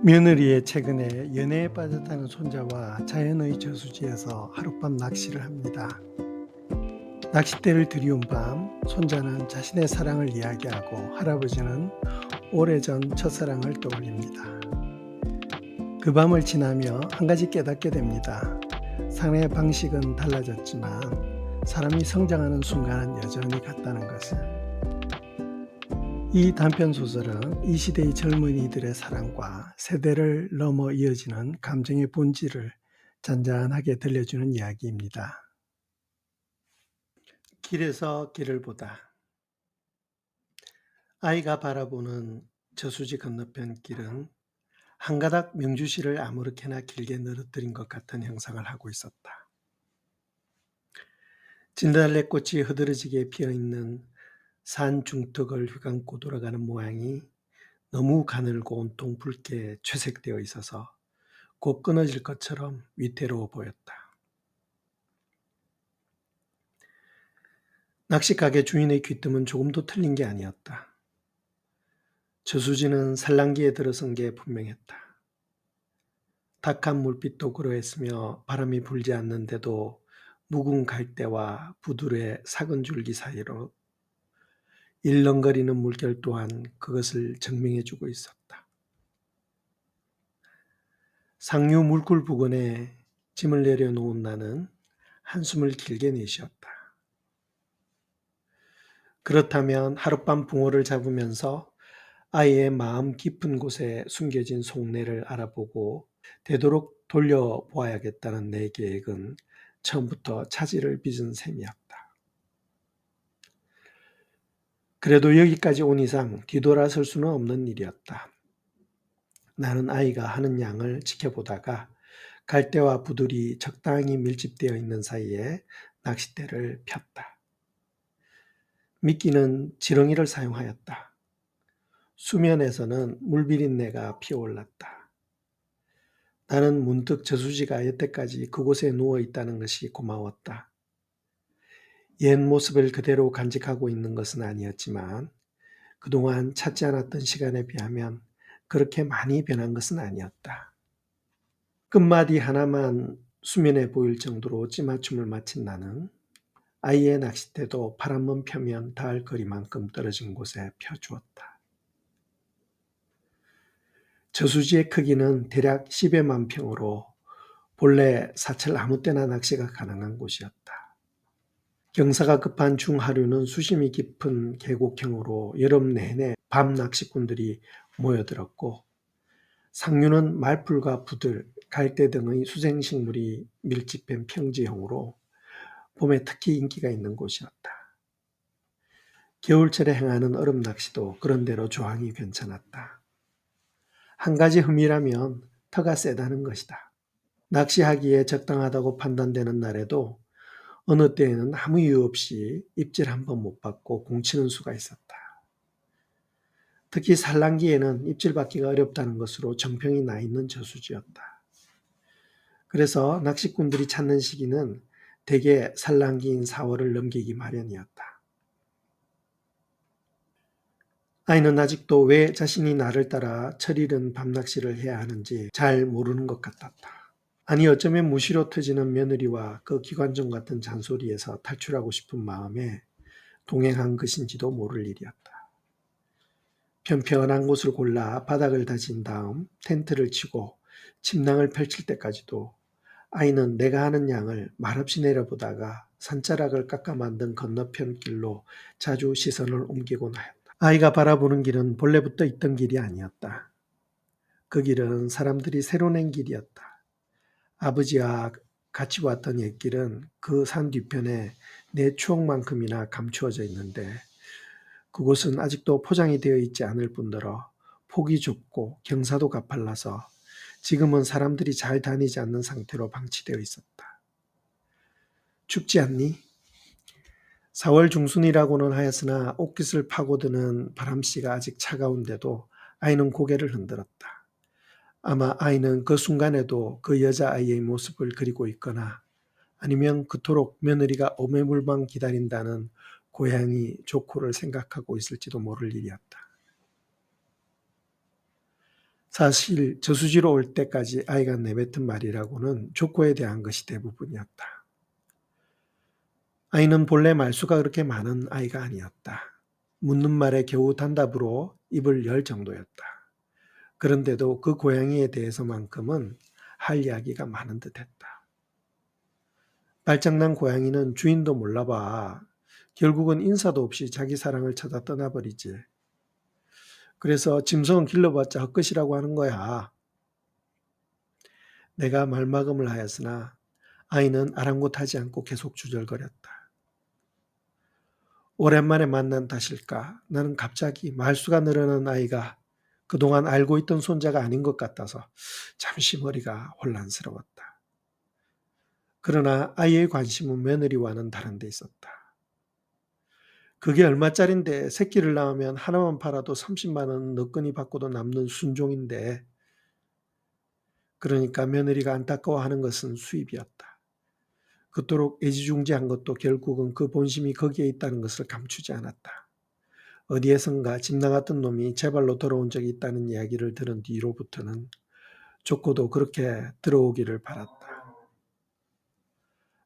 며느리의 최근에 연애에 빠졌다는 손자와 자연의 저수지에서 하룻밤 낚시를 합니다. 낚싯대를 들이운 밤, 손자는 자신의 사랑을 이야기하고 할아버지는 오래전 첫사랑을 떠올립니다. 그 밤을 지나며 한 가지 깨닫게 됩니다. 사랑의 방식은 달라졌지만 사람이 성장하는 순간은 여전히 같다는 것을. 이 단편 소설은 이 시대의 젊은이들의 사랑과 세대를 넘어 이어지는 감정의 본질을 잔잔하게 들려주는 이야기입니다. 길에서 길을 보다. 아이가 바라보는 저수지 건너편 길은 한 가닥 명주실을 아무렇게나 길게 늘어뜨린 것 같은 형상을 하고 있었다. 진달래꽃이 흐드러지게 피어있는 산 중턱을 휘감고 돌아가는 모양이 너무 가늘고 온통 붉게 채색되어 있어서 곧 끊어질 것처럼 위태로워 보였다. 낚시가게 주인의 귀뜸은 조금도 틀린 게 아니었다. 저수지는 산란기에 들어선 게 분명했다. 탁한 물빛도 그러했으며 바람이 불지 않는데도 묵은 갈대와 부두의 삭은 줄기 사이로 일렁거리는 물결 또한 그것을 증명해주고 있었다. 상류 물굴 부근에 짐을 내려놓은 나는 한숨을 길게 내쉬었다. 그렇다면 하룻밤 붕어를 잡으면서 아이의 마음 깊은 곳에 숨겨진 속내를 알아보고 되도록 돌려보아야겠다는 내 계획은 처음부터 차질을 빚은 셈이었다. 그래도 여기까지 온 이상 뒤돌아설 수는 없는 일이었다. 나는 아이가 하는 양을 지켜보다가 갈대와 부들이 적당히 밀집되어 있는 사이에 낚싯대를 폈다. 미끼는 지렁이를 사용하였다. 수면에서는 물비린내가 피어올랐다. 나는 문득 저수지가 여태까지 그곳에 누워 있다는 것이 고마웠다. 옛 모습을 그대로 간직하고 있는 것은 아니었지만 그동안 찾지 않았던 시간에 비하면 그렇게 많이 변한 것은 아니었다. 끝마디 하나만 수면에 보일 정도로 찌맞춤을 마친 나는 아이의 낚싯대도 팔 한 번 펴면 닿을 거리만큼 떨어진 곳에 펴주었다. 저수지의 크기는 대략 10여만 평으로 본래 사철 아무 때나 낚시가 가능한 곳이었다. 경사가 급한 중하류는 수심이 깊은 계곡형으로 여름 내내 밤 낚시꾼들이 모여들었고 상류는 말풀과 부들, 갈대 등의 수생식물이 밀집된 평지형으로 봄에 특히 인기가 있는 곳이었다. 겨울철에 행하는 얼음 낚시도 그런대로 조항이 괜찮았다. 한 가지 흠이라면 터가 세다는 것이다. 낚시하기에 적당하다고 판단되는 날에도 어느 때에는 아무 이유 없이 입질 한 번 못 받고 공치는 수가 있었다. 특히 산란기에는 입질 받기가 어렵다는 것으로 정평이 나 있는 저수지였다. 그래서 낚시꾼들이 찾는 시기는 대개 산란기인 4월을 넘기기 마련이었다. 아이는 아직도 왜 자신이 나를 따라 철이른 밤낚시를 해야 하는지 잘 모르는 것 같았다. 아니 어쩌면 무시로 터지는 며느리와 그 기관총 같은 잔소리에서 탈출하고 싶은 마음에 동행한 것인지도 모를 일이었다. 편편한 곳을 골라 바닥을 다진 다음 텐트를 치고 침낭을 펼칠 때까지도 아이는 내가 하는 양을 말없이 내려보다가 산자락을 깎아 만든 건너편 길로 자주 시선을 옮기곤 하였다. 아이가 바라보는 길은 본래부터 있던 길이 아니었다. 그 길은 사람들이 새로 낸 길이었다. 아버지와 같이 왔던 옛길은 그 산 뒤편에 내 추억만큼이나 감추어져 있는데 그곳은 아직도 포장이 되어 있지 않을 뿐더러 폭이 좁고 경사도 가팔라서 지금은 사람들이 잘 다니지 않는 상태로 방치되어 있었다. 춥지 않니? 4월 중순이라고는 하였으나 옷깃을 파고드는 바람씨가 아직 차가운데도 아이는 고개를 흔들었다. 아마 아이는 그 순간에도 그 여자아이의 모습을 그리고 있거나 아니면 그토록 며느리가 오매물만 기다린다는 고향이 조코를 생각하고 있을지도 모를 일이었다. 사실 저수지로 올 때까지 아이가 내뱉은 말이라고는 족구에 대한 것이 대부분이었다. 아이는 본래 말수가 그렇게 많은 아이가 아니었다. 묻는 말에 겨우 단답으로 입을 열 정도였다. 그런데도 그 고양이에 대해서만큼은 할 이야기가 많은 듯했다. 발장난 고양이는 주인도 몰라봐. 결국은 인사도 없이 자기 사랑을 찾아 떠나버리지. 그래서 짐승은 길러봤자 헛것이라고 하는 거야. 내가 말마금을 하였으나 아이는 아랑곳하지 않고 계속 주절거렸다. 오랜만에 만난 탓일까? 나는 갑자기 말수가 늘어난 아이가 그동안 알고 있던 손자가 아닌 것 같아서 잠시 머리가 혼란스러웠다. 그러나 아이의 관심은 며느리와는 다른 데 있었다. 그게 얼마짜린데 새끼를 낳으면 하나만 팔아도 30만 원 너끈히 받고도 남는 순종인데, 그러니까 며느리가 안타까워하는 것은 수입이었다. 그토록 애지중지한 것도 결국은 그 본심이 거기에 있다는 것을 감추지 않았다. 어디에선가 집 나갔던 놈이 제 발로 돌아온 적이 있다는 이야기를 들은 뒤로부터는 조코도 그렇게 들어오기를 바랐다.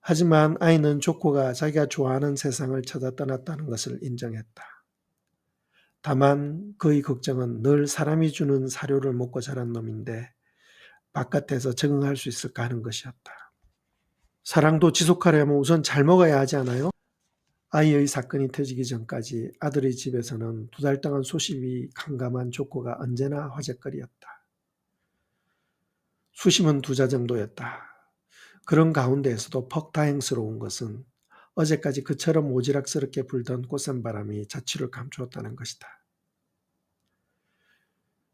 하지만 아이는 조코가 자기가 좋아하는 세상을 찾아 떠났다는 것을 인정했다. 다만 그의 걱정은 늘 사람이 주는 사료를 먹고 자란 놈인데 바깥에서 적응할 수 있을까 하는 것이었다. 사랑도 지속하려면 우선 잘 먹어야 하지 않아요? 아이의 사건이 터지기 전까지 아들의 집에서는 2달 동안 소식이 캄캄한 조코가 언제나 화제거리였다. 수심은 2자 정도였다. 그런 가운데에서도 퍽 다행스러운 것은 어제까지 그처럼 오지락스럽게 불던 꽃샘바람이 자취를 감추었다는 것이다.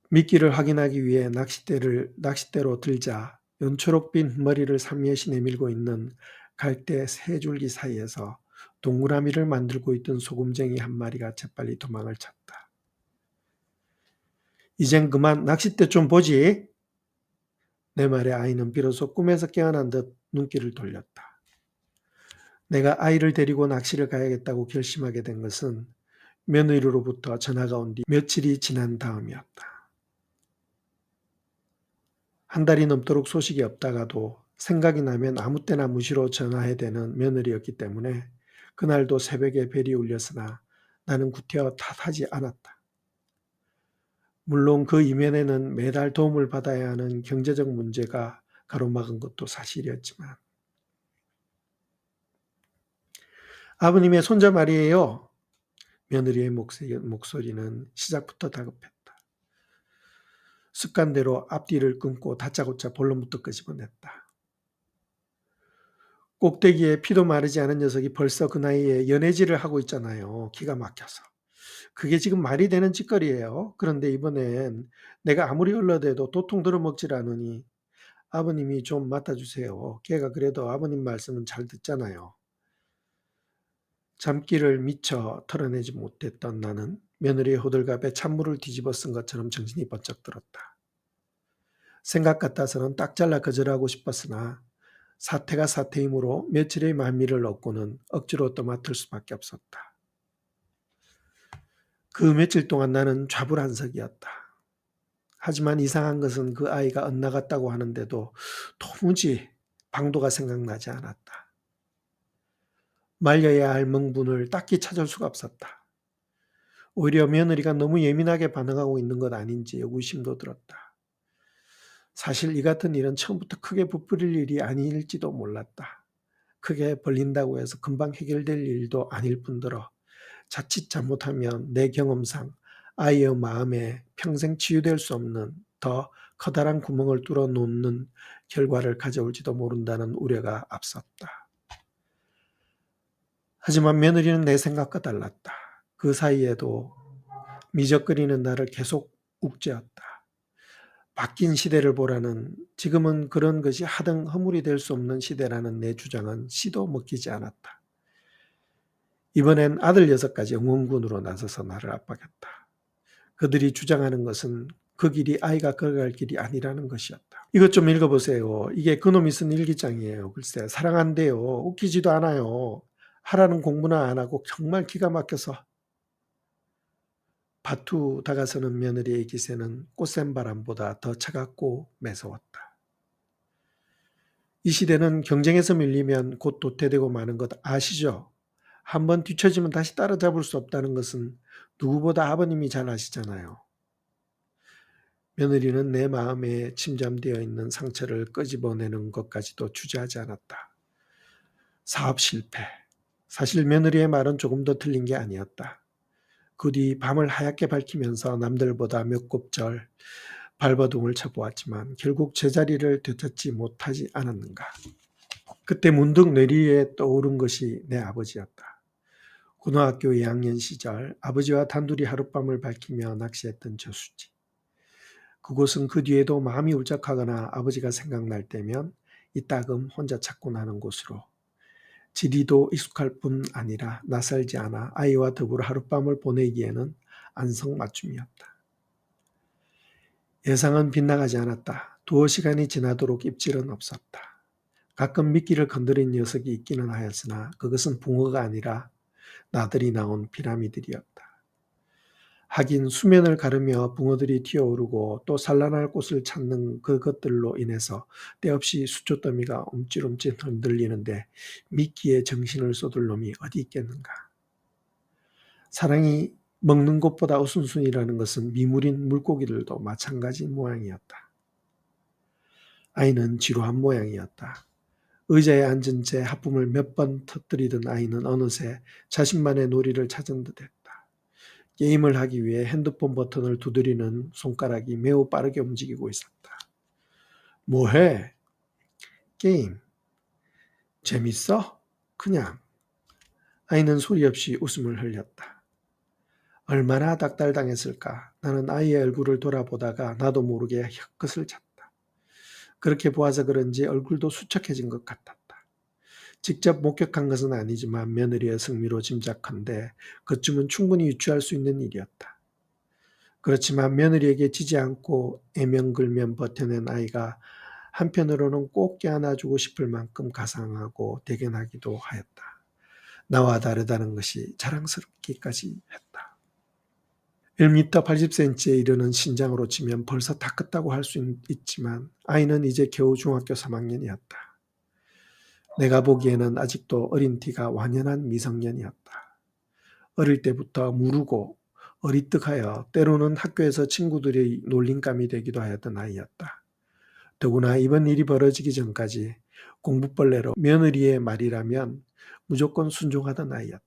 미끼를 확인하기 위해 낚싯대로 들자 연초록빛 머리를 삼여시 내밀고 있는 갈대 세 줄기 사이에서 동그라미를 만들고 있던 소금쟁이 한 마리가 재빨리 도망을 쳤다. 이젠 그만 낚싯대 좀 보지. 내 말에 아이는 비로소 꿈에서 깨어난 듯 눈길을 돌렸다. 내가 아이를 데리고 낚시를 가야겠다고 결심하게 된 것은 며느리로부터 전화가 온 뒤 며칠이 지난 다음이었다. 한 달이 넘도록 소식이 없다가도 생각이 나면 아무 때나 무시로 전화해대는 며느리였기 때문에 그날도 새벽에 벨이 울렸으나 나는 구태여 탓하지 않았다. 물론 그 이면에는 매달 도움을 받아야 하는 경제적 문제가 가로막은 것도 사실이었지만, 아버님의 손자 말이에요. 며느리의 목소리는 시작부터 다급했다. 습관대로 앞뒤를 끊고 다짜고짜 본론부터 끄집어냈다. 꼭대기에 피도 마르지 않은 녀석이 벌써 그 나이에 연애질을 하고 있잖아요. 기가 막혀서. 그게 지금 말이 되는 짓거리예요. 그런데 이번엔 내가 아무리 흘러대도 도통 들어먹질 않으니 아버님이 좀 맡아주세요. 걔가 그래도 아버님 말씀은 잘 듣잖아요. 잠기를 미처 털어내지 못했던 나는 며느리의 호들갑에 찬물을 뒤집어 쓴 것처럼 정신이 번쩍 들었다. 생각 같아서는 딱 잘라 거절하고 싶었으나 사태가 사태이므로 며칠의 말미를 얻고는 억지로 떠맡을 수밖에 없었다. 그 며칠 동안 나는 좌불안석이었다. 하지만 이상한 것은 그 아이가 엇나갔다고 하는데도 도무지 방도가 생각나지 않았다. 말려야 할 명분을 딱히 찾을 수가 없었다. 오히려 며느리가 너무 예민하게 반응하고 있는 것 아닌지 의구심도 들었다. 사실 이 같은 일은 처음부터 크게 부풀릴 일이 아닐지도 몰랐다. 크게 벌린다고 해서 금방 해결될 일도 아닐 뿐더러 자칫 잘못하면 내 경험상 아이의 마음에 평생 치유될 수 없는 더 커다란 구멍을 뚫어 놓는 결과를 가져올지도 모른다는 우려가 앞섰다. 하지만 며느리는 내 생각과 달랐다. 그 사이에도 미적거리는 나를 계속 욱죄었다. 바뀐 시대를 보라는, 지금은 그런 것이 하등 허물이 될 수 없는 시대라는 내 주장은 씨도 먹히지 않았다. 이번엔 아들 6가지 응원군으로 나서서 나를 압박했다. 그들이 주장하는 것은 그 길이 아이가 걸어갈 길이 아니라는 것이었다. 이것 좀 읽어보세요. 이게 그놈이 쓴 일기장이에요. 글쎄 사랑한대요. 웃기지도 않아요. 하라는 공부나 안 하고 정말 기가 막혀서. 파투 다가서는 며느리의 기세는 꽃샘 바람보다 더 차갑고 매서웠다. 이 시대는 경쟁에서 밀리면 곧 도태되고 마는 것 아시죠? 한번 뒤처지면 다시 따라잡을 수 없다는 것은 누구보다 아버님이 잘 아시잖아요. 며느리는 내 마음에 침잠되어 있는 상처를 끄집어내는 것까지도 주저하지 않았다. 사업 실패. 사실 며느리의 말은 조금 더 틀린 게 아니었다. 그 뒤 밤을 하얗게 밝히면서 남들보다 몇 곱절 발버둥을 쳐보았지만 결국 제자리를 되찾지 못하지 않았는가. 그때 문득 뇌리에 떠오른 것이 내 아버지였다. 고등학교 2학년 시절 아버지와 단둘이 하룻밤을 밝히며 낚시했던 저수지. 그곳은 그 뒤에도 마음이 울적하거나 아버지가 생각날 때면 이따금 혼자 찾고 나는 곳으로 지리도 익숙할 뿐 아니라 낯설지 않아 아이와 더불어 하룻밤을 보내기에는 안성맞춤이었다. 예상은 빗나가지 않았다. 두어 시간이 지나도록 입질은 없었다. 가끔 미끼를 건드린 녀석이 있기는 하였으나 그것은 붕어가 아니라 나들이 나온 피라미들이었다. 하긴 수면을 가르며 붕어들이 튀어오르고 또 산란할 곳을 찾는 그것들로 인해서 때없이 수초더미가 움찔움찔 흔들리는데 미끼에 정신을 쏟을 놈이 어디 있겠는가. 사랑이 먹는 것보다 우선순위라는 것은 미물인 물고기들도 마찬가지 모양이었다. 아이는 지루한 모양이었다. 의자에 앉은 채 하품을 몇 번 터뜨리던 아이는 어느새 자신만의 놀이를 찾은 듯했다. 게임을 하기 위해 핸드폰 버튼을 두드리는 손가락이 매우 빠르게 움직이고 있었다. 뭐해? 게임. 재밌어? 그냥. 아이는 소리 없이 웃음을 흘렸다. 얼마나 닥달당했을까. 나는 아이의 얼굴을 돌아보다가 나도 모르게 혀끝을 찼다. 그렇게 보아서 그런지 얼굴도 수척해진 것 같았다. 직접 목격한 것은 아니지만 며느리의 승리로 짐작한데 그쯤은 충분히 유추할 수 있는 일이었다. 그렇지만 며느리에게 지지 않고 애명글면 버텨낸 아이가 한편으로는 꼭 껴안아주고 싶을 만큼 가상하고 대견하기도 하였다. 나와 다르다는 것이 자랑스럽기까지 했다. 1m 80cm에 이르는 신장으로 치면 벌써 다 컸다고 할 수 있지만 아이는 이제 겨우 중학교 3학년이었다. 내가 보기에는 아직도 어린 티가 완연한 미성년이었다. 어릴 때부터 무르고 어리뜩하여 때로는 학교에서 친구들의 놀림감이 되기도 하였던 아이였다. 더구나 이번 일이 벌어지기 전까지 공부벌레로 며느리의 말이라면 무조건 순종하던 아이였다.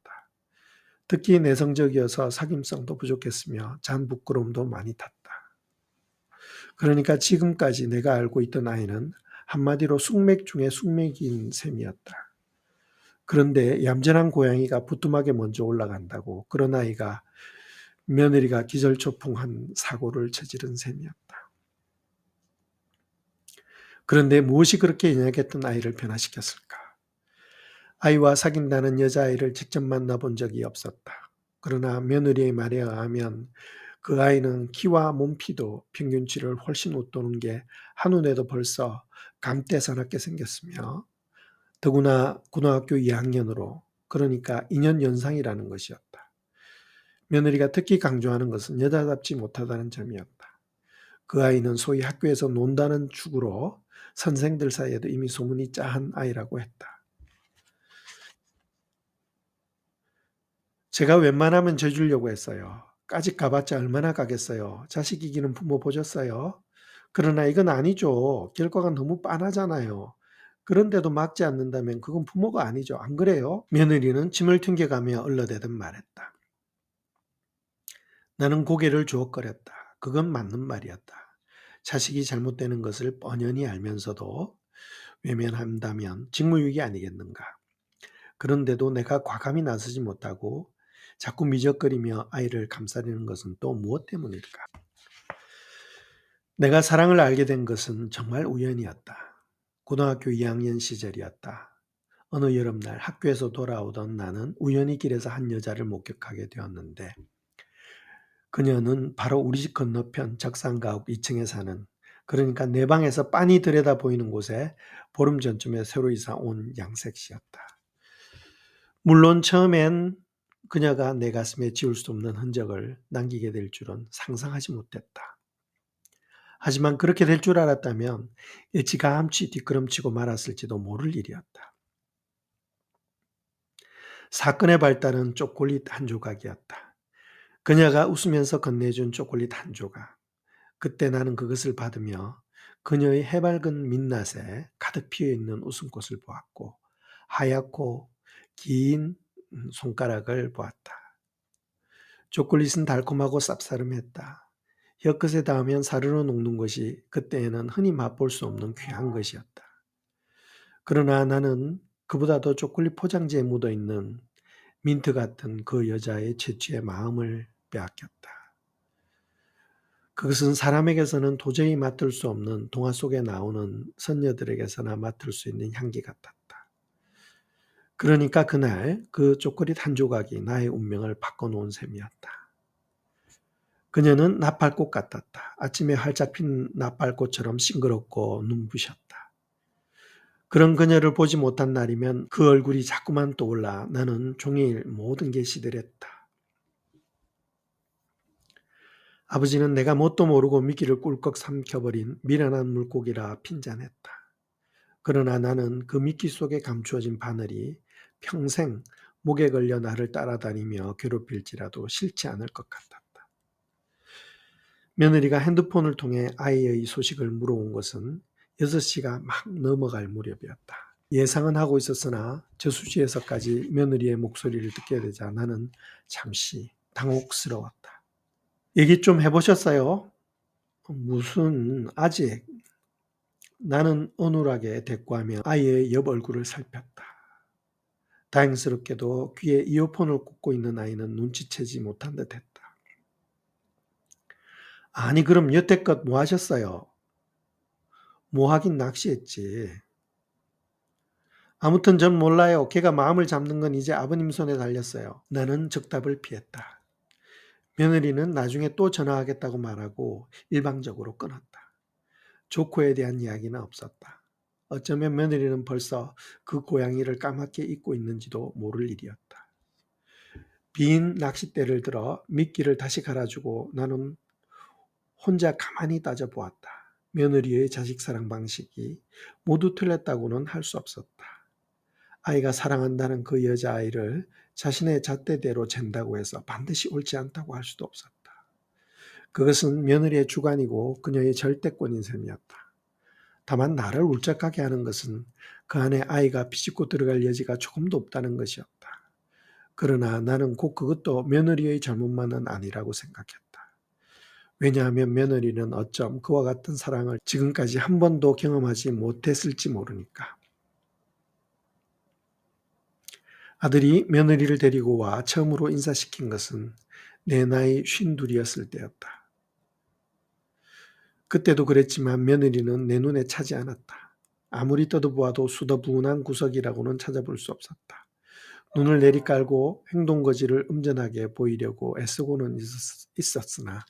특히 내성적이어서 사귐성도 부족했으며 잔 부끄러움도 많이 탔다. 그러니까 지금까지 내가 알고 있던 아이는 한마디로 숙맥 중에 숙맥인 셈이었다. 그런데 얌전한 고양이가 부뚜막에 먼저 올라간다고 그런 아이가 며느리가 기절초풍한 사고를 저지른 셈이었다. 그런데 무엇이 그렇게 연약했던 아이를 변화시켰을까? 아이와 사귄다는 여자아이를 직접 만나본 적이 없었다. 그러나 며느리의 말에 의하면 그 아이는 키와 몸피도 평균치를 훨씬 웃도는 게 한눈에도 벌써 감대사납게 생겼으며 더구나 고등학교 2학년으로 그러니까 2년 연상이라는 것이었다. 며느리가 특히 강조하는 것은 여자답지 못하다는 점이었다. 그 아이는 소위 학교에서 논다는 축으로 선생들 사이에도 이미 소문이 짜한 아이라고 했다. 제가 웬만하면 져주려고 했어요. 까짓 가봤자 얼마나 가겠어요. 자식 이기는 부모 보셨어요? 그러나 이건 아니죠. 결과가 너무 빤하잖아요. 그런데도 막지 않는다면 그건 부모가 아니죠. 안 그래요? 며느리는 침을 튕겨가며 얼러대듯 말했다. 나는 고개를 주걱거렸다. 그건 맞는 말이었다. 자식이 잘못되는 것을 뻔연히 알면서도 외면한다면 직무유기 아니겠는가. 그런데도 내가 과감히 나서지 못하고 자꾸 미적거리며 아이를 감싸려는 것은 또 무엇 때문일까? 내가 사랑을 알게 된 것은 정말 우연이었다. 고등학교 2학년 시절이었다. 어느 여름날 학교에서 돌아오던 나는 우연히 길에서 한 여자를 목격하게 되었는데 그녀는 바로 우리 집 건너편 적산가옥 2층에 사는 그러니까 내 방에서 빤히 들여다 보이는 곳에 보름 전쯤에 새로 이사 온 양색씨였다. 물론 처음엔 그녀가 내 가슴에 지울 수 없는 흔적을 남기게 될 줄은 상상하지 못했다. 하지만 그렇게 될 줄 알았다면 일찌감치 뒷걸음치고 말았을지도 모를 일이었다. 사건의 발단은 초콜릿 한 조각이었다. 그녀가 웃으면서 건네준 초콜릿 한 조각. 그때 나는 그것을 받으며 그녀의 해맑은 민낯에 가득 피어있는 웃음꽃을 보았고 하얗고 긴 손가락을 보았다. 초콜릿은 달콤하고 쌉싸름했다. 혀끝에 닿으면 사르르 녹는 것이 그때에는 흔히 맛볼 수 없는 귀한 것이었다. 그러나 나는 그보다도 초콜릿 포장지에 묻어있는 민트 같은 그 여자의 채취의 마음을 빼앗겼다. 그것은 사람에게서는 도저히 맡을 수 없는 동화 속에 나오는 선녀들에게서나 맡을 수 있는 향기 같았다. 그러니까 그날 그 초콜릿 한 조각이 나의 운명을 바꿔놓은 셈이었다. 그녀는 나팔꽃 같았다. 아침에 활짝 핀 나팔꽃처럼 싱그럽고 눈부셨다. 그런 그녀를 보지 못한 날이면 그 얼굴이 자꾸만 떠올라 나는 종일 모든 게 시들했다. 아버지는 내가 뭣도 모르고 미끼를 꿀꺽 삼켜버린 미련한 물고기라 핀잔했다. 그러나 나는 그 미끼 속에 감추어진 바늘이 평생 목에 걸려 나를 따라다니며 괴롭힐지라도 싫지 않을 것 같았다. 며느리가 핸드폰을 통해 아이의 소식을 물어온 것은 6시가 막 넘어갈 무렵이었다. 예상은 하고 있었으나 저수지에서까지 며느리의 목소리를 듣게 되자 나는 잠시 당혹스러웠다. 얘기 좀 해보셨어요? 무슨 아직. 나는 어눌하게 대꾸하며 아이의 옆 얼굴을 살폈다. 다행스럽게도 귀에 이어폰을 꽂고 있는 아이는 눈치채지 못한 듯했다. 아니 그럼 여태껏 뭐 하셨어요? 뭐 하긴 낚시했지. 아무튼 전 몰라요. 걔가 마음을 잡는 건 이제 아버님 손에 달렸어요. 나는 적답을 피했다. 며느리는 나중에 또 전화하겠다고 말하고 일방적으로 끊었다. 조코에 대한 이야기는 없었다. 어쩌면 며느리는 벌써 그 고양이를 까맣게 잊고 있는지도 모를 일이었다. 빈 낚싯대를 들어 미끼를 다시 갈아주고 나는 혼자 가만히 따져보았다. 며느리의 자식사랑 방식이 모두 틀렸다고는 할 수 없었다. 아이가 사랑한다는 그 여자아이를 자신의 잣대대로 잰다고 해서 반드시 옳지 않다고 할 수도 없었다. 그것은 며느리의 주관이고 그녀의 절대권인 셈이었다. 다만 나를 울적하게 하는 것은 그 안에 아이가 비집고 들어갈 여지가 조금도 없다는 것이었다. 그러나 나는 곧 그것도 며느리의 잘못만은 아니라고 생각했다. 왜냐하면 며느리는 어쩜 그와 같은 사랑을 지금까지 한 번도 경험하지 못했을지 모르니까. 아들이 며느리를 데리고 와 처음으로 인사시킨 것은 내 나이 52였을 때였다. 그때도 그랬지만 며느리는 내 눈에 차지 않았다. 아무리 떠도보아도 수더분한 구석이라고는 찾아볼 수 없었다. 눈을 내리깔고 행동거지를 음전하게 보이려고 애쓰고는 있었으나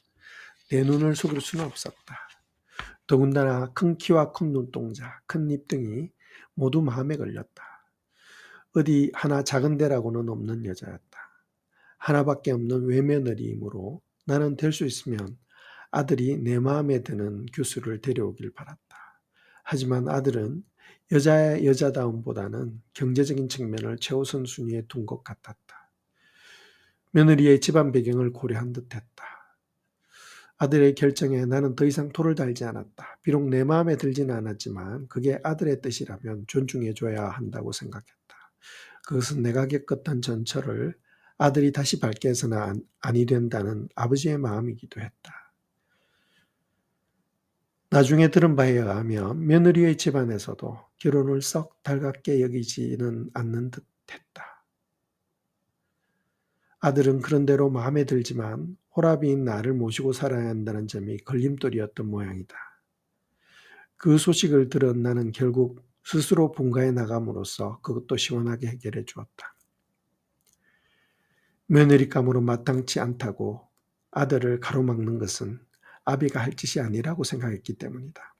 내 눈을 속일 수는 없었다. 더군다나 큰 키와 큰 눈동자, 큰 입 등이 모두 마음에 걸렸다. 어디 하나 작은 데라고는 없는 여자였다. 하나밖에 없는 외며느리이므로 나는 될 수 있으면 아들이 내 마음에 드는 교수를 데려오길 바랐다. 하지만 아들은 여자의 여자다움보다는 경제적인 측면을 최우선 순위에 둔 것 같았다. 며느리의 집안 배경을 고려한 듯했다. 아들의 결정에 나는 더 이상 돌을 달지 않았다. 비록 내 마음에 들지는 않았지만 그게 아들의 뜻이라면 존중해줘야 한다고 생각했다. 그것은 내가 겪었던 전철을 아들이 다시 밟게 해서는 아니 된다는 아버지의 마음이기도 했다. 나중에 들은 바에 의하면 며느리의 집안에서도 결혼을 썩 달갑게 여기지는 않는 듯했다. 아들은 그런대로 마음에 들지만 호라비인 나를 모시고 살아야 한다는 점이 걸림돌이었던 모양이다. 그 소식을 들은 나는 결국 스스로 본가에 나감으로써 그것도 시원하게 해결해 주었다. 며느리감으로 마땅치 않다고 아들을 가로막는 것은 아비가 할 짓이 아니라고 생각했기 때문이다.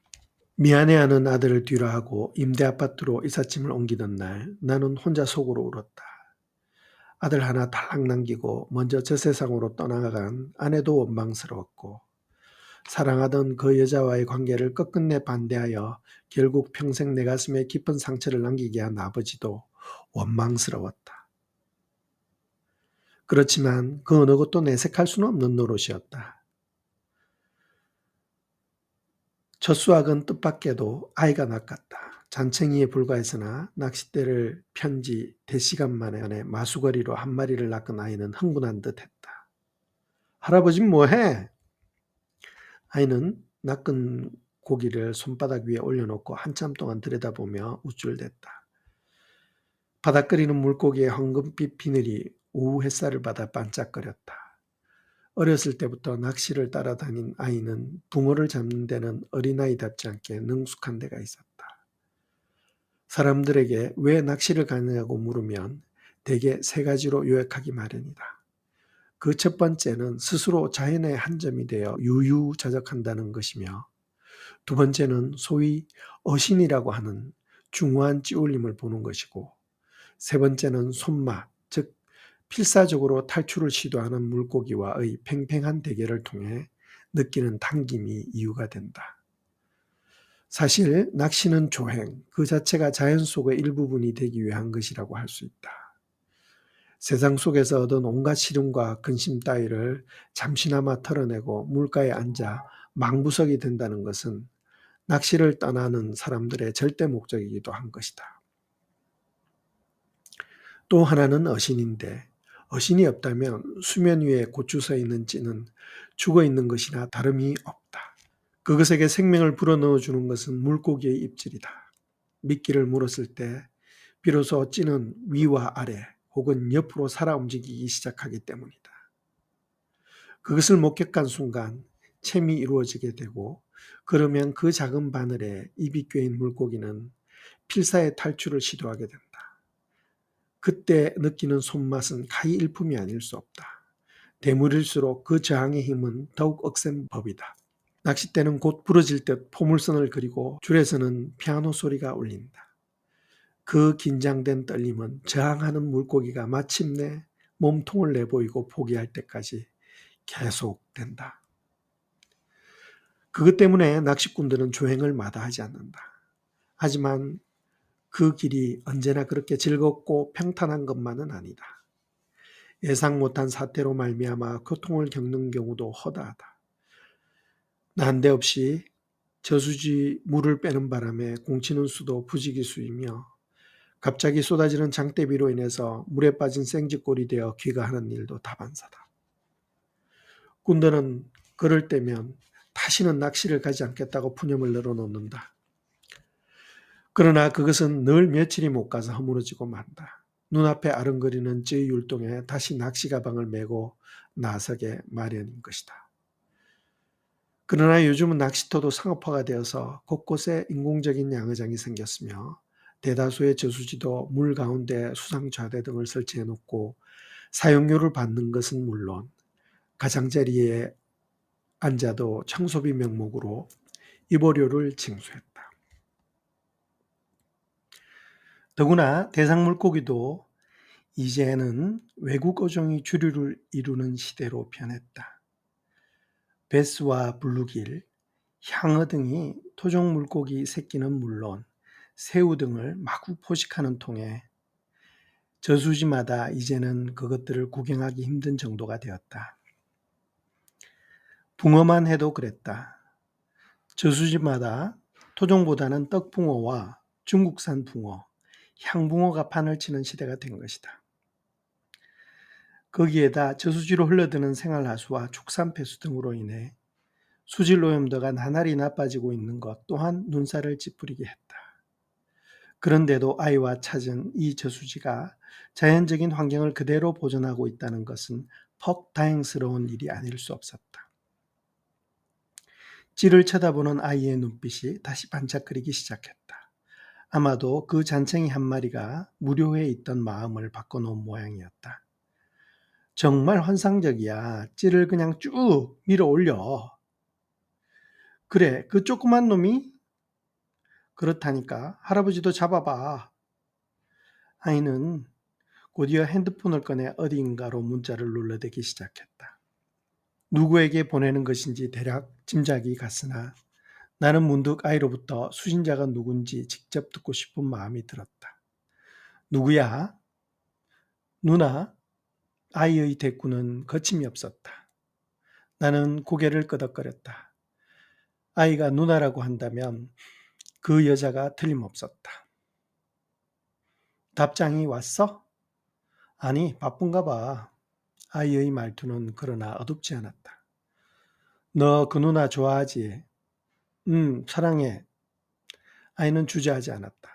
미안해하는 아들을 뒤로하고 임대 아파트로 이삿짐을 옮기던 날 나는 혼자 속으로 울었다. 아들 하나 달랑 남기고 먼저 저 세상으로 떠나간 아내도 원망스러웠고, 사랑하던 그 여자와의 관계를 끝끝내 반대하여 결국 평생 내 가슴에 깊은 상처를 남기게 한 아버지도 원망스러웠다. 그렇지만 그 어느 것도 내색할 수는 없는 노릇이었다. 첫 수확은 뜻밖에도 아이가 낚았다. 잔챙이에 불과했으나 낚싯대를 편지 대시간 만에 마수거리로 한 마리를 낚은 아이는 흥분한 듯했다. 할아버진 뭐해? 아이는 낚은 고기를 손바닥 위에 올려놓고 한참 동안 들여다보며 우쭐댔다. 바닥거리는 물고기의 황금빛 비늘이 오후 햇살을 받아 반짝거렸다. 어렸을 때부터 낚시를 따라다닌 아이는 붕어를 잡는 데는 어린아이답지 않게 능숙한 데가 있었다. 사람들에게 왜 낚시를 가느냐고 물으면 대개 세 가지로 요약하기 마련이다. 그 첫 번째는 스스로 자연의 한 점이 되어 유유자적한다는 것이며, 두 번째는 소위 어신이라고 하는 중후한 찌울림을 보는 것이고, 세 번째는 손맛, 즉 필사적으로 탈출을 시도하는 물고기와의 팽팽한 대결을 통해 느끼는 당김이 이유가 된다. 사실 낚시는 조행, 그 자체가 자연 속의 일부분이 되기 위한 것이라고 할 수 있다. 세상 속에서 얻은 온갖 시름과 근심 따위를 잠시나마 털어내고 물가에 앉아 망부석이 된다는 것은 낚시를 떠나는 사람들의 절대 목적이기도 한 것이다. 또 하나는 어신인데, 어신이 없다면 수면 위에 고추 서 있는 찌는 죽어 있는 것이나 다름이 없다. 그것에게 생명을 불어넣어 주는 것은 물고기의 입질이다. 미끼를 물었을 때 비로소 찌는 위와 아래 혹은 옆으로 살아 움직이기 시작하기 때문이다. 그것을 목격한 순간 챔이 이루어지게 되고, 그러면 그 작은 바늘에 입이 꿰인 물고기는 필사의 탈출을 시도하게 된다. 그때 느끼는 손맛은 가히 일품이 아닐 수 없다. 대물일수록 그 저항의 힘은 더욱 억센 법이다. 낚싯대는 곧 부러질 듯 포물선을 그리고 줄에서는 피아노 소리가 울린다. 그 긴장된 떨림은 저항하는 물고기가 마침내 몸통을 내보이고 포기할 때까지 계속된다. 그것 때문에 낚시꾼들은 조행을 마다하지 않는다. 하지만 그 길이 언제나 그렇게 즐겁고 평탄한 것만은 아니다. 예상 못한 사태로 말미암아 고통을 겪는 경우도 허다하다. 난데없이 저수지 물을 빼는 바람에 공치는 수도 부지기수이며, 갑자기 쏟아지는 장대비로 인해서 물에 빠진 생쥐꼴이 되어 귀가하는 일도 다반사다. 꾼들은 그럴 때면 다시는 낚시를 가지 않겠다고 푸념을 늘어놓는다. 그러나 그것은 늘 며칠이 못 가서 허물어지고 만다. 눈앞에 아른거리는 쯔의 율동에 다시 낚시 가방을 메고 나서게 마련인 것이다. 그러나 요즘은 낚시터도 상업화가 되어서 곳곳에 인공적인 양어장이 생겼으며, 대다수의 저수지도 물 가운데 수상좌대 등을 설치해 놓고 사용료를 받는 것은 물론 가장자리에 앉아도 청소비 명목으로 입어료를 징수했다. 더구나 대상 물고기도 이제는 외국 어종이 주류를 이루는 시대로 변했다. 베스와 블루길, 향어 등이 토종 물고기 새끼는 물론 새우 등을 마구 포식하는 통에 저수지마다 이제는 그것들을 구경하기 힘든 정도가 되었다. 붕어만 해도 그랬다. 저수지마다 토종보다는 떡붕어와 중국산 붕어, 향붕어가 판을 치는 시대가 된 것이다. 거기에다 저수지로 흘러드는 생활하수와 축산폐수 등으로 인해 수질 오염도가 나날이 나빠지고 있는 것 또한 눈살을 찌푸리게 했다. 그런데도 아이와 찾은 이 저수지가 자연적인 환경을 그대로 보존하고 있다는 것은 퍽 다행스러운 일이 아닐 수 없었다. 찌를 쳐다보는 아이의 눈빛이 다시 반짝거리기 시작했다. 아마도 그 잔챙이 한 마리가 무료에 있던 마음을 바꿔놓은 모양이었다. 정말 환상적이야. 찌를 그냥 쭉 밀어 올려. 그래, 그 조그만 놈이? 그렇다니까. 할아버지도 잡아봐. 아이는 곧이어 핸드폰을 꺼내 어디인가로 문자를 눌러대기 시작했다. 누구에게 보내는 것인지 대략 짐작이 갔으나 나는 문득 아이로부터 수신자가 누군지 직접 듣고 싶은 마음이 들었다. 누구야? 누나? 아이의 대꾸는 거침이 없었다. 나는 고개를 끄덕거렸다. 아이가 누나라고 한다면 그 여자가 틀림없었다. 답장이 왔어? 아니, 바쁜가 봐. 아이의 말투는 그러나 어둡지 않았다. 너 그 누나 좋아하지? 사랑해. 아이는 주저하지 않았다.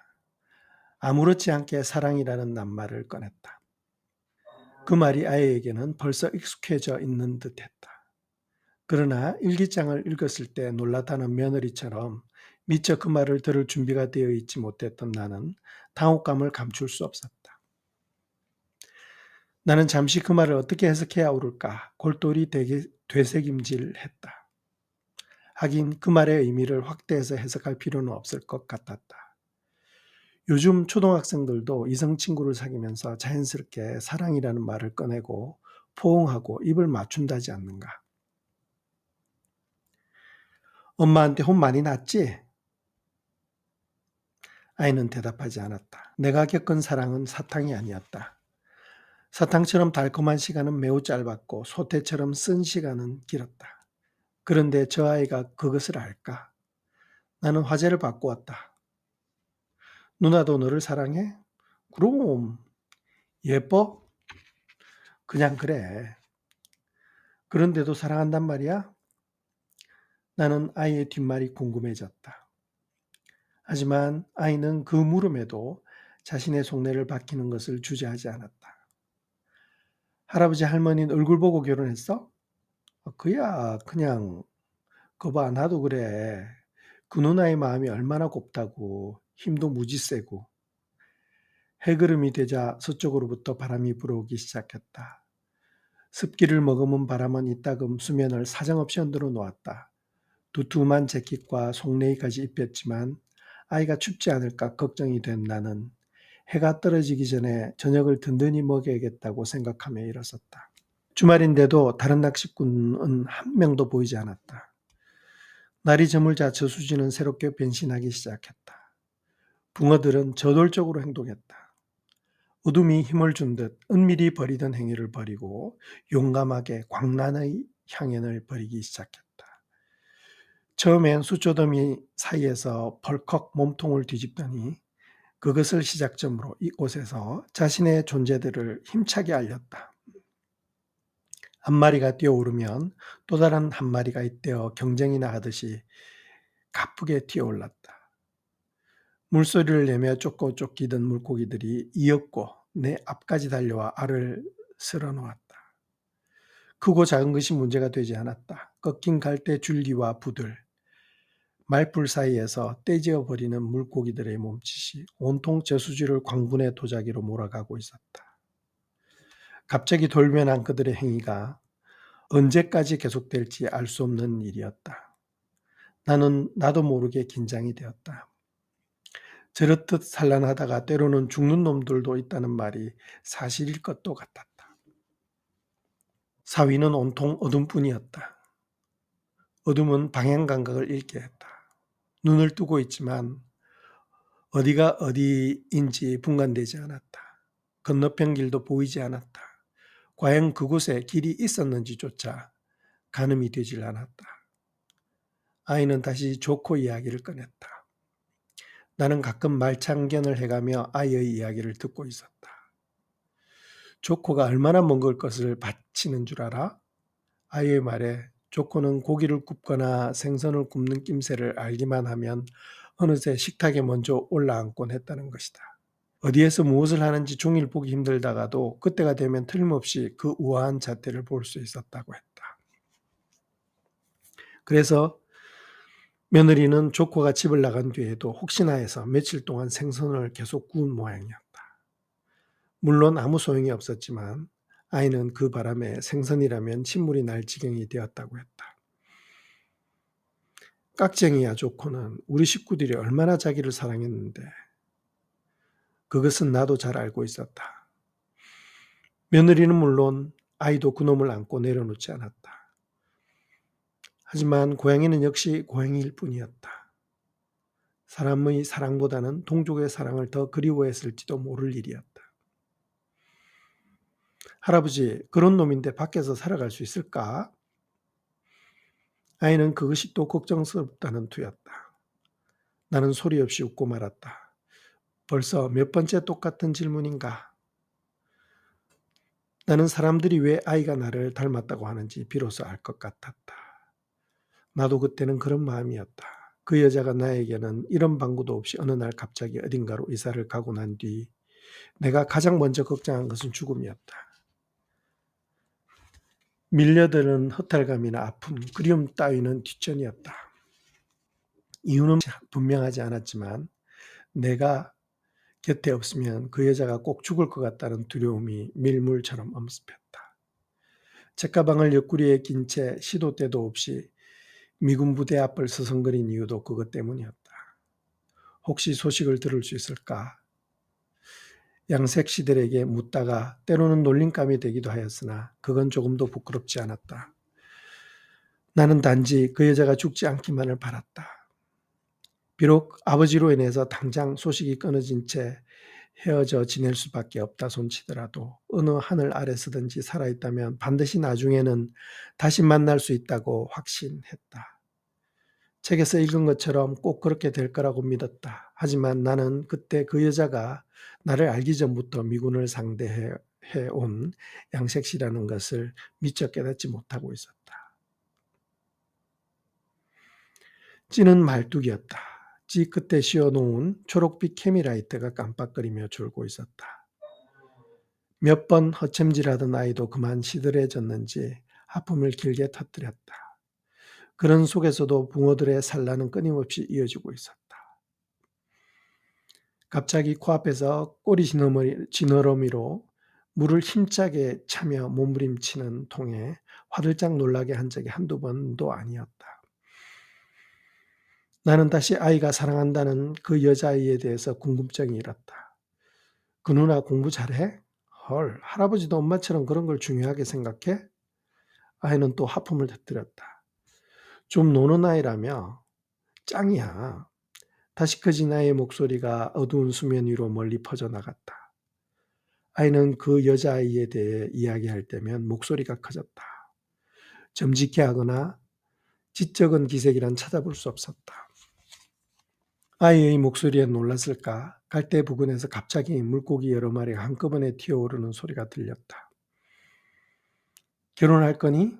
아무렇지 않게 사랑이라는 낱말을 꺼냈다. 그 말이 아이에게는 벌써 익숙해져 있는 듯했다. 그러나 일기장을 읽었을 때 놀랐다는 며느리처럼 미처 그 말을 들을 준비가 되어 있지 못했던 나는 당혹감을 감출 수 없었다. 나는 잠시 그 말을 어떻게 해석해야 옳을까 골똘히 되새김질했다. 하긴 그 말의 의미를 확대해서 해석할 필요는 없을 것 같았다. 요즘 초등학생들도 이성 친구를 사귀면서 자연스럽게 사랑이라는 말을 꺼내고 포옹하고 입을 맞춘다지 않는가. 엄마한테 혼 많이 났지? 아이는 대답하지 않았다. 내가 겪은 사랑은 사탕이 아니었다. 사탕처럼 달콤한 시간은 매우 짧았고 소태처럼 쓴 시간은 길었다. 그런데 저 아이가 그것을 알까? 나는 화제를 바꾸었다. 누나도 너를 사랑해? 그럼. 예뻐? 그냥 그래. 그런데도 사랑한단 말이야? 나는 아이의 뒷말이 궁금해졌다. 하지만 아이는 그 물음에도 자신의 속내를 밝히는 것을 주저하지 않았다. 할아버지 할머니는 얼굴 보고 결혼했어? 그야 그냥 거봐 나도 그래. 그 누나의 마음이 얼마나 곱다고 힘도 무지 세고. 해그름이 되자 서쪽으로부터 바람이 불어오기 시작했다. 습기를 머금은 바람은 이따금 수면을 사정없이 흔들어 놓았다. 두툼한 재킷과 속내의까지 입혔지만 아이가 춥지 않을까 걱정이 된 나는 해가 떨어지기 전에 저녁을 든든히 먹여야겠다고 생각하며 일어섰다. 주말인데도 다른 낚시꾼은 한 명도 보이지 않았다. 날이 저물자 저수지는 새롭게 변신하기 시작했다. 붕어들은 저돌적으로 행동했다. 어둠이 힘을 준 듯 은밀히 버리던 행위를 버리고 용감하게 광란의 향연을 버리기 시작했다. 처음엔 숫조더미 사이에서 벌컥 몸통을 뒤집더니 그것을 시작점으로 이곳에서 자신의 존재들을 힘차게 알렸다. 한 마리가 뛰어오르면 또 다른 한 마리가 잇대어 경쟁이나 하듯이 가쁘게 튀어올랐다. 물소리를 내며 쫓고 쫓기던 물고기들이 이었고 내 앞까지 달려와 알을 쓸어놓았다. 크고 작은 것이 문제가 되지 않았다. 꺾인 갈대 줄기와 부들, 말풀 사이에서 떼지어 버리는 물고기들의 몸짓이 온통 저수지를 광분의 도자기로 몰아가고 있었다. 갑자기 돌변한 그들의 행위가 언제까지 계속될지 알 수 없는 일이었다. 나는 나도 모르게 긴장이 되었다. 저렇듯 산란하다가 때로는 죽는 놈들도 있다는 말이 사실일 것도 같았다. 사위는 온통 어둠뿐이었다. 어둠은 방향 감각을 잃게 했다. 눈을 뜨고 있지만 어디가 어디인지 분간되지 않았다. 건너편 길도 보이지 않았다. 과연 그곳에 길이 있었는지조차 가늠이 되질 않았다. 아이는 다시 조코 이야기를 꺼냈다. 나는 가끔 말창견을 해가며 아이의 이야기를 듣고 있었다. 조코가 얼마나 먹을 것을 바치는 줄 알아? 아이의 말에 조코는 고기를 굽거나 생선을 굽는 낌새를 알기만 하면 어느새 식탁에 먼저 올라앉곤 했다는 것이다. 어디에서 무엇을 하는지 종일 보기 힘들다가도 그때가 되면 틀림없이 그 우아한 잣대를 볼 수 있었다고 했다. 그래서 며느리는 조코가 집을 나간 뒤에도 혹시나 해서 며칠 동안 생선을 계속 구운 모양이었다. 물론 아무 소용이 없었지만 아이는 그 바람에 생선이라면 침물이 날 지경이 되었다고 했다. 깍쟁이야 조코는 우리 식구들이 얼마나 자기를 사랑했는데 그것은 나도 잘 알고 있었다. 며느리는 물론 아이도 그놈을 안고 내려놓지 않았다. 하지만 고양이는 역시 고양이일 뿐이었다. 사람의 사랑보다는 동족의 사랑을 더 그리워했을지도 모를 일이었다. 할아버지, 그런 놈인데 밖에서 살아갈 수 있을까? 아이는 그것이 또 걱정스럽다는 투였다. 나는 소리 없이 웃고 말았다. 벌써 몇 번째 똑같은 질문인가? 나는 사람들이 왜 아이가 나를 닮았다고 하는지 비로소 알 것 같았다. 나도 그때는 그런 마음이었다. 그 여자가 나에게는 이런 방구도 없이 어느 날 갑자기 어딘가로 이사를 가고 난 뒤 내가 가장 먼저 걱정한 것은 죽음이었다. 밀려드는 허탈감이나 아픔, 그리움 따위는 뒷전이었다. 이유는 분명하지 않았지만 내가 곁에 없으면 그 여자가 꼭 죽을 것 같다는 두려움이 밀물처럼 엄습했다. 책가방을 옆구리에 낀 채 시도 때도 없이 미군 부대 앞을 서성거린 이유도 그것 때문이었다. 혹시 소식을 들을 수 있을까? 양색시들에게 묻다가 때로는 놀림감이 되기도 하였으나 그건 조금도 부끄럽지 않았다. 나는 단지 그 여자가 죽지 않기만을 바랐다. 비록 아버지로 인해서 당장 소식이 끊어진 채 헤어져 지낼 수밖에 없다 손치더라도 어느 하늘 아래서든지 살아있다면 반드시 나중에는 다시 만날 수 있다고 확신했다. 책에서 읽은 것처럼 꼭 그렇게 될 거라고 믿었다. 하지만 나는 그때 그 여자가 나를 알기 전부터 미군을 상대해 온 양색씨라는 것을 미처 깨닫지 못하고 있었다. 찌는 말뚝이었다. 찌 끝에 씌워놓은 초록빛 케미라이트가 깜빡거리며 졸고 있었다. 몇 번 허챔질하던 아이도 그만 시들해졌는지 하품을 길게 터뜨렸다. 그런 속에서도 붕어들의 산란은 끊임없이 이어지고 있었다. 갑자기 코앞에서 꼬리 지느러미로 물을 힘차게 차며 몸부림치는 통에 화들짝 놀라게 한 적이 한두 번도 아니었다. 나는 다시 아이가 사랑한다는 그 여자아이에 대해서 궁금증이 일었다. 그 누나 공부 잘해? 헐, 할아버지도 엄마처럼 그런 걸 중요하게 생각해? 아이는 또 하품을 터뜨렸다. 좀 노는 아이라며? 짱이야. 다시 커진 아이의 목소리가 어두운 수면 위로 멀리 퍼져나갔다. 아이는 그 여자아이에 대해 이야기할 때면 목소리가 커졌다. 점잖게 하거나 지적은 기색이란 찾아볼 수 없었다. 아이의 목소리에 놀랐을까? 갈대 부근에서 갑자기 물고기 여러 마리가 한꺼번에 튀어오르는 소리가 들렸다. 결혼할 거니?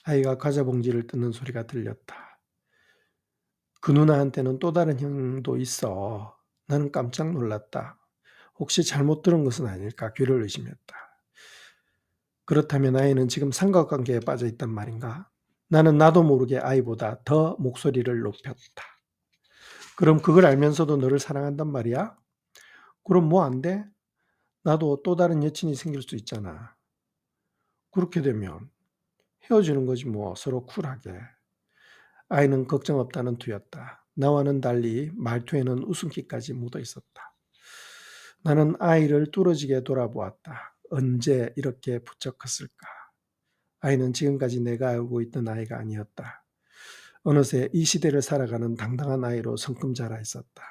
아이가 과자 봉지를 뜯는 소리가 들렸다. 그 누나한테는 또 다른 형도 있어. 나는 깜짝 놀랐다. 혹시 잘못 들은 것은 아닐까 귀를 의심했다. 그렇다면 아이는 지금 삼각관계에 빠져 있단 말인가? 나는 나도 모르게 아이보다 더 목소리를 높였다. 그럼 그걸 알면서도 너를 사랑한단 말이야? 그럼 뭐 안 돼? 나도 또 다른 여친이 생길 수 있잖아. 그렇게 되면 헤어지는 거지 뭐 서로 쿨하게. 아이는 걱정 없다는 투였다. 나와는 달리 말투에는 웃음기까지 묻어 있었다. 나는 아이를 뚫어지게 돌아보았다. 언제 이렇게 부쩍 컸을까? 아이는 지금까지 내가 알고 있던 아이가 아니었다. 어느새 이 시대를 살아가는 당당한 아이로 성큼 자라 있었다.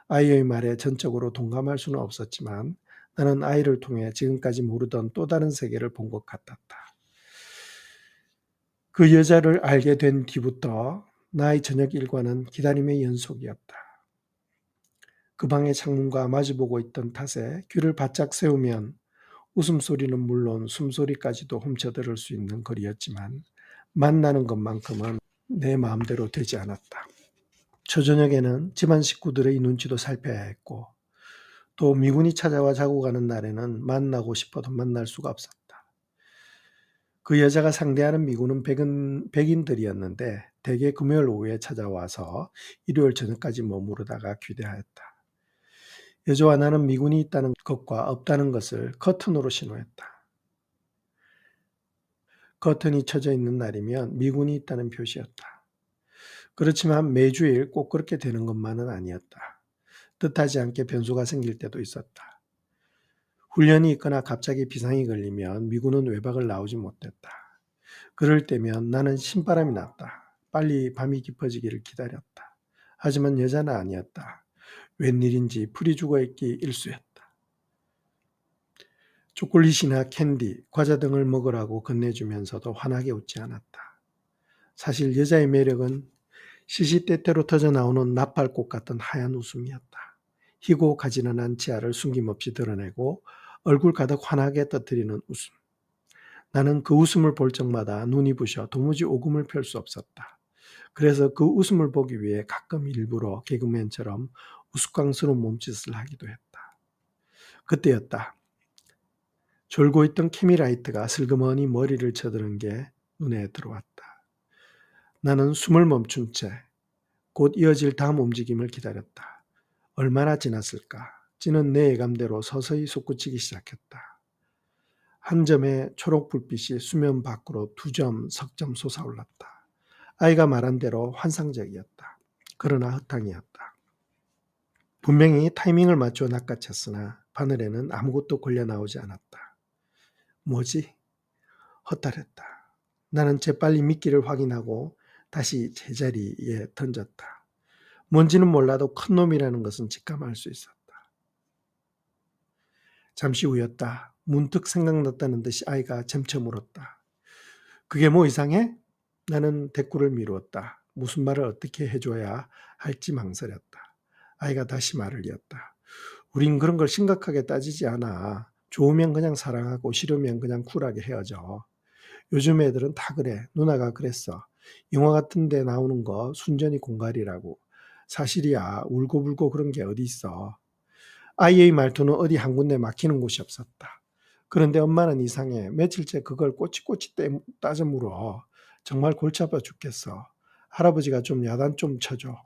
아이의 말에 전적으로 동감할 수는 없었지만 나는 아이를 통해 지금까지 모르던 또 다른 세계를 본 것 같았다. 그 여자를 알게 된 뒤부터 나의 저녁 일과는 기다림의 연속이었다. 그 방의 창문과 마주보고 있던 탓에 귀를 바짝 세우면 웃음소리는 물론 숨소리까지도 훔쳐들을 수 있는 거리였지만 만나는 것만큼은 내 마음대로 되지 않았다. 초저녁에는 집안 식구들의 눈치도 살펴야 했고 또 미군이 찾아와 자고 가는 날에는 만나고 싶어도 만날 수가 없었다. 그 여자가 상대하는 미군은 백인들이었는데 대개 금요일 오후에 찾아와서 일요일 저녁까지 머무르다가 귀대하였다. 여자와 나는 미군이 있다는 것과 없다는 것을 커튼으로 신호했다. 커튼이 쳐져 있는 날이면 미군이 있다는 표시였다. 그렇지만 매주일 꼭 그렇게 되는 것만은 아니었다. 뜻하지 않게 변수가 생길 때도 있었다. 훈련이 있거나 갑자기 비상이 걸리면 미군은 외박을 나오지 못했다. 그럴 때면 나는 신바람이 났다. 빨리 밤이 깊어지기를 기다렸다. 하지만 여자는 아니었다. 웬일인지 풀이 죽어있기 일쑤였다. 초콜릿이나 캔디, 과자 등을 먹으라고 건네주면서도 환하게 웃지 않았다. 사실 여자의 매력은 시시때때로 터져나오는 나팔꽃 같은 하얀 웃음이었다. 희고 가지런한 치아를 숨김없이 드러내고 얼굴 가득 환하게 떠뜨리는 웃음. 나는 그 웃음을 볼 적마다 눈이 부셔 도무지 오금을 펼 수 없었다. 그래서 그 웃음을 보기 위해 가끔 일부러 개그맨처럼 우스꽝스러운 몸짓을 하기도 했다. 그때였다. 졸고 있던 캐미라이트가 슬그머니 머리를 쳐드는 게 눈에 들어왔다. 나는 숨을 멈춘 채 곧 이어질 다음 움직임을 기다렸다. 얼마나 지났을까? 찌는 내 예감대로 서서히 솟구치기 시작했다. 한 점의 초록 불빛이 수면 밖으로 2점, 석점 솟아올랐다. 아이가 말한 대로 환상적이었다. 그러나 허탕이었다. 분명히 타이밍을 맞춰 낚아챘으나 바늘에는 아무것도 걸려 나오지 않았다. 뭐지? 허탈했다. 나는 재빨리 미끼를 확인하고 다시 제자리에 던졌다. 뭔지는 몰라도 큰 놈이라는 것은 직감할 수 있었다. 잠시 후였다. 문득 생각났다는 듯이 아이가 점쳐 물었다. 그게 뭐 이상해? 나는 대꾸를 미루었다. 무슨 말을 어떻게 해줘야 할지 망설였다. 아이가 다시 말을 이었다. 우린 그런 걸 심각하게 따지지 않아. 좋으면 그냥 사랑하고 싫으면 그냥 쿨하게 헤어져. 요즘 애들은 다 그래. 누나가 그랬어. 영화 같은 데 나오는 거 순전히 공갈이라고. 사실이야. 울고불고 그런 게 어디 있어. 아이의 말투는 어디 한 군데 막히는 곳이 없었다. 그런데 엄마는 이상해. 며칠째 그걸 꼬치꼬치 따져 물어. 정말 골치 아파 죽겠어. 할아버지가 좀 야단 좀 쳐줘.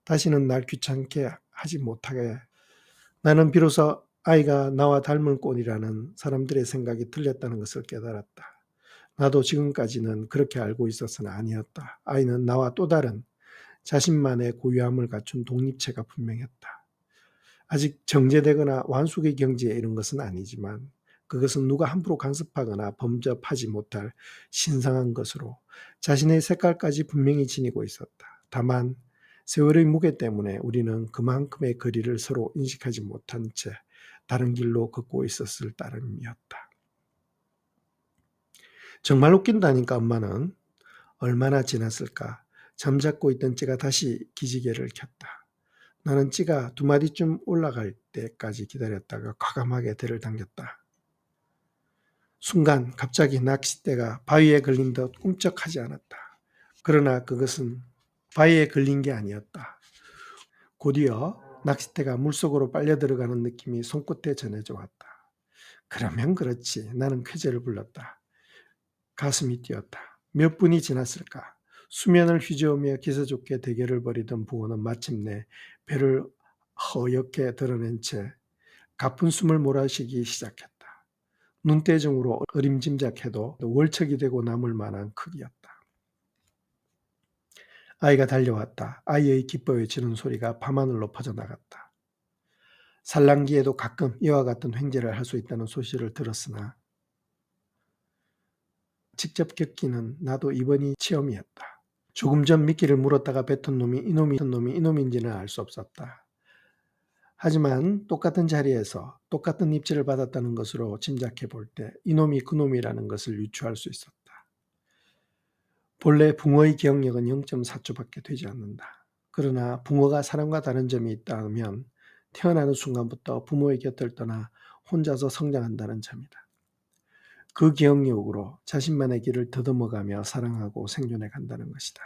다시는 날 귀찮게 하지 못하게. 나는 비로소 아이가 나와 닮은 꼴이라는 사람들의 생각이 틀렸다는 것을 깨달았다. 나도 지금까지는 그렇게 알고 있었으나 아니었다. 아이는 나와 또 다른 자신만의 고유함을 갖춘 독립체가 분명했다. 아직 정제되거나 완숙의 경지에 이른 것은 아니지만 그것은 누가 함부로 간섭하거나 범접하지 못할 신성한 것으로 자신의 색깔까지 분명히 지니고 있었다. 다만 세월의 무게 때문에 우리는 그만큼의 거리를 서로 인식하지 못한 채 다른 길로 걷고 있었을 따름이었다. 정말 웃긴다니까 엄마는. 얼마나 지났을까. 잠잡고 있던 찌가 다시 기지개를 켰다. 나는 찌가 2마디쯤 올라갈 때까지 기다렸다가 과감하게 대를 당겼다. 순간 갑자기 낚싯대가 바위에 걸린 듯 꿈쩍하지 않았다. 그러나 그것은 바위에 걸린 게 아니었다. 곧이어 낚싯대가 물속으로 빨려 들어가는 느낌이 손끝에 전해져 왔다. 그러면 그렇지. 나는 쾌재를 불렀다. 가슴이 뛰었다. 몇 분이 지났을까? 수면을 휘저으며 기세좋게 대결을 벌이던 붕어는 마침내 배를 허옇게 드러낸 채 가쁜 숨을 몰아쉬기 시작했다. 눈대중으로 어림짐작해도 월척이 되고 남을 만한 크기였다. 아이가 달려왔다. 아이의 기뻐 외치는 소리가 밤하늘로 퍼져나갔다. 산란기에도 가끔 이와 같은 횡재를 할 수 있다는 소식을 들었으나 직접 겪기는 나도 이번이 처음이었다. 조금 전 미끼를 물었다가 뱉은 놈이 이놈인지는 알 수 없었다. 하지만 똑같은 자리에서 똑같은 입질을 받았다는 것으로 짐작해 볼 때 이놈이 그놈이라는 것을 유추할 수 있었다. 본래 붕어의 기억력은 0.4초밖에 되지 않는다. 그러나 붕어가 사람과 다른 점이 있다면 태어나는 순간부터 부모의 곁을 떠나 혼자서 성장한다는 점이다. 그 기억력으로 자신만의 길을 더듬어가며 사랑하고 생존해 간다는 것이다.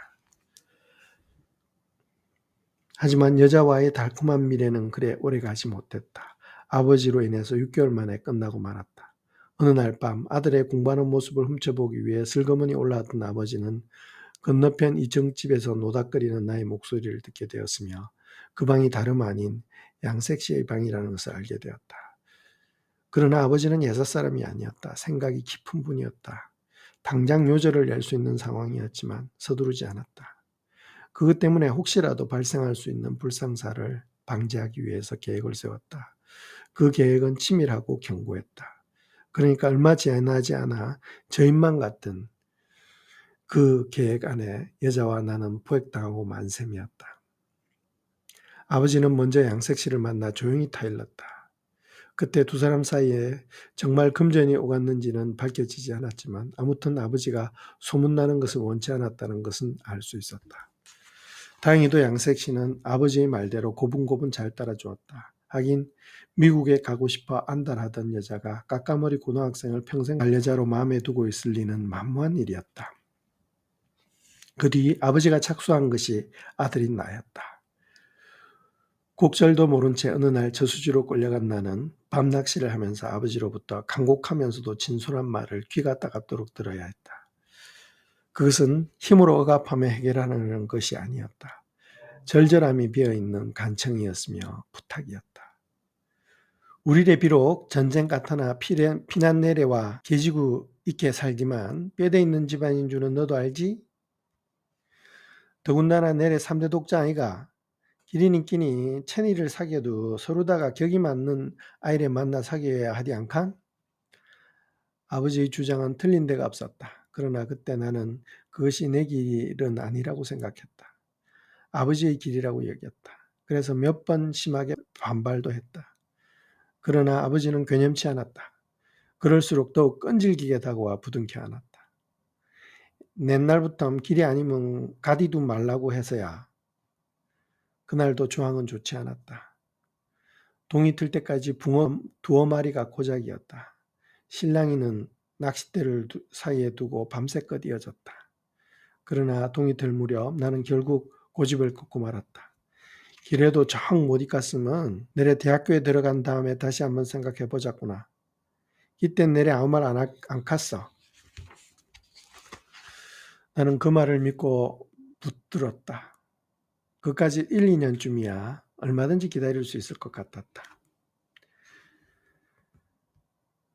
하지만 여자와의 달콤한 미래는 그래 오래가지 못했다. 아버지로 인해서 6개월 만에 끝나고 말았다. 어느 날 밤 아들의 공부하는 모습을 훔쳐보기 위해 슬그머니 올라왔던 아버지는 건너편 이정집에서 노닥거리는 나의 목소리를 듣게 되었으며 그 방이 다름 아닌 양색 씨의 방이라는 것을 알게 되었다. 그러나 아버지는 예사 사람이 아니었다. 생각이 깊은 분이었다. 당장 요절을 낼 수 있는 상황이었지만 서두르지 않았다. 그것 때문에 혹시라도 발생할 수 있는 불상사를 방지하기 위해서 계획을 세웠다. 그 계획은 치밀하고 견고했다. 그러니까 얼마 지나지 않아 저인만 같은 그 계획 안에 여자와 나는 포획당하고 만셈이었다. 아버지는 먼저 양석씨를 만나 조용히 타일렀다. 그때 두 사람 사이에 정말 금전이 오갔는지는 밝혀지지 않았지만 아무튼 아버지가 소문나는 것을 원치 않았다는 것은 알 수 있었다. 다행히도 양석씨는 아버지의 말대로 고분고분 잘 따라주었다. 하긴 미국에 가고 싶어 안달하던 여자가 까까머리 고등학생을 평생 반려자로 마음에 두고 있을 리는 만무한 일이었다. 그 뒤 아버지가 착수한 것이 아들인 나였다. 곡절도 모른 채 어느 날 저수지로 끌려간 나는 밤낚시를 하면서 아버지로부터 간곡하면서도 진솔한 말을 귀가 따갑도록 들어야 했다. 그것은 힘으로 억압하며 해결하는 것이 아니었다. 절절함이 비어있는 간청이었으며 부탁이었다. 우리래 비록 전쟁 같으나 피난 내래와 계지구 있게 살지만 뼈대 있는 집안인 줄은 너도 알지? 더군다나 내래 3대 독자 아이가 기린이 끼니 천이를 사귀어도 서로다가 격이 맞는 아이를 만나 사귀어야 하디 않간? 아버지의 주장은 틀린 데가 없었다. 그러나 그때 나는 그것이 내 길은 아니라고 생각했다. 아버지의 길이라고 여겼다. 그래서 몇 번 심하게 반발도 했다. 그러나 아버지는 괴념치 않았다. 그럴수록 더욱 끈질기게 다가와 부둥켜 안았다. 옛날부터 길이 아니면 가디도 말라고 해서야. 그날도 조항은 좋지 않았다. 동이 틀 때까지 붕어 두어 마리가 고작이었다. 신랑이는 낚싯대를 사이에 두고 밤새껏 이어졌다. 그러나 동이 틀 무렵 나는 결국 고집을 꺾고 말았다. 길에도 정 못 이갔으면 내래 대학교에 들어간 다음에 다시 한번 생각해 보자꾸나. 이땐 내래 아무 말 안 갔어. 나는 그 말을 믿고 붙들었다. 그까지 1, 2년쯤이야 얼마든지 기다릴 수 있을 것 같았다.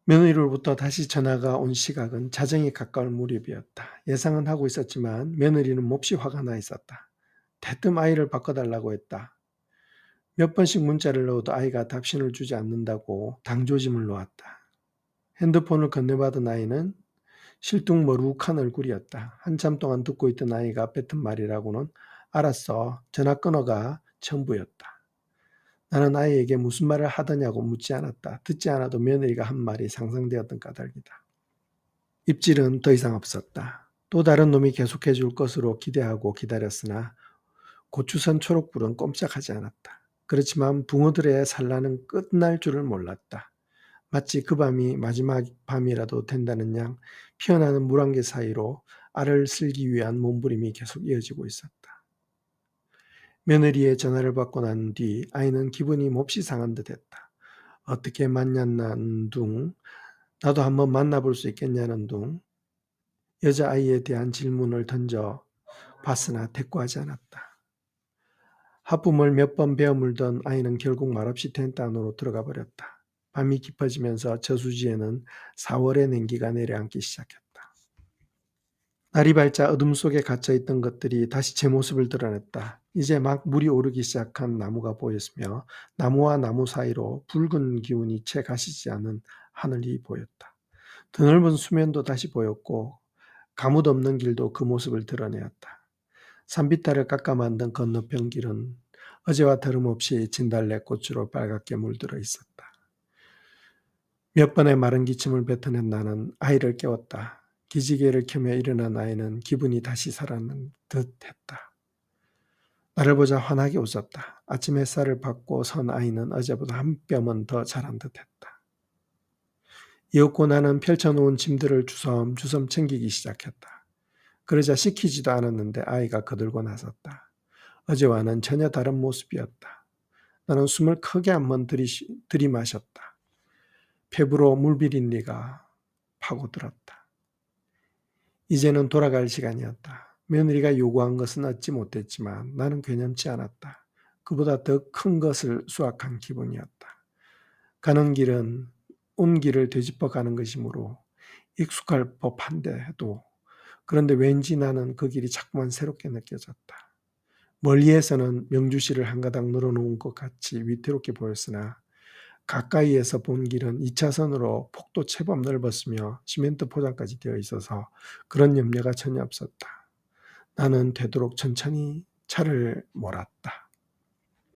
며느리로부터 다시 전화가 온 시각은 자정이 가까울 무렵이었다. 예상은 하고 있었지만 며느리는 몹시 화가 나 있었다. 대뜸 아이를 바꿔달라고 했다. 몇 번씩 문자를 넣어도 아이가 답신을 주지 않는다고 당조짐을 놓았다. 핸드폰을 건네받은 아이는 실뚱머룩한 얼굴이었다. 한참 동안 듣고 있던 아이가 뱉은 말이라고는 알았어. 전화 끊어가 전부였다. 나는 아이에게 무슨 말을 하더냐고 묻지 않았다. 듣지 않아도 며느리가 한 말이 상상되었던 까닭이다. 입질은 더 이상 없었다. 또 다른 놈이 계속해 줄 것으로 기대하고 기다렸으나 고추선 초록불은 꼼짝하지 않았다. 그렇지만 붕어들의 산란은 끝날 줄을 몰랐다. 마치 그 밤이 마지막 밤이라도 된다는 양 피어나는 물안개 사이로 알을 쓸기 위한 몸부림이 계속 이어지고 있었다. 며느리의 전화를 받고 난 뒤 아이는 기분이 몹시 상한 듯했다. 어떻게 만났나는 둥, 나도 한번 만나볼 수 있겠냐는 둥, 여자아이에 대한 질문을 던져 봤으나 대꾸하지 않았다. 하품을 몇 번 베어 물던 아이는 결국 말없이 텐트 안으로 들어가 버렸다. 밤이 깊어지면서 저수지에는 4월의 냉기가 내려앉기 시작했다. 날이 밝자 어둠 속에 갇혀있던 것들이 다시 제 모습을 드러냈다. 이제 막 물이 오르기 시작한 나무가 보였으며 나무와 나무 사이로 붉은 기운이 채 가시지 않은 하늘이 보였다. 드넓은 수면도 다시 보였고 가뭇 없는 길도 그 모습을 드러내었다. 산비탈을 깎아 만든 건너편 길은 어제와 다름없이 진달래 꽃으로 빨갛게 물들어 있었다. 몇 번의 마른 기침을 뱉어낸 나는 아이를 깨웠다. 기지개를 켜며 일어난 아이는 기분이 다시 살아난 듯 했다. 나를 보자 환하게 웃었다. 아침 햇살을 받고 선 아이는 어제보다 한 뼘은 더 자란 듯 했다. 이윽고 나는 펼쳐놓은 짐들을 주섬주섬 챙기기 시작했다. 그러자 시키지도 않았는데 아이가 거들고 나섰다. 어제와는 전혀 다른 모습이었다. 나는 숨을 크게 한번 들이마셨다. 폐부로 물비린내가 파고들었다. 이제는 돌아갈 시간이었다. 며느리가 요구한 것은 얻지 못했지만 나는 괴념치 않았다. 그보다 더 큰 것을 수확한 기분이었다. 가는 길은 온 길을 되짚어 가는 것이므로 익숙할 법한데 도 그런데 왠지 나는 그 길이 자꾸만 새롭게 느껴졌다. 멀리에서는 명주실을 한 가닥 늘어놓은 것 같이 위태롭게 보였으나 가까이에서 본 길은 2차선으로 폭도 제법 넓었으며 시멘트 포장까지 되어 있어서 그런 염려가 전혀 없었다. 나는 되도록 천천히 차를 몰았다.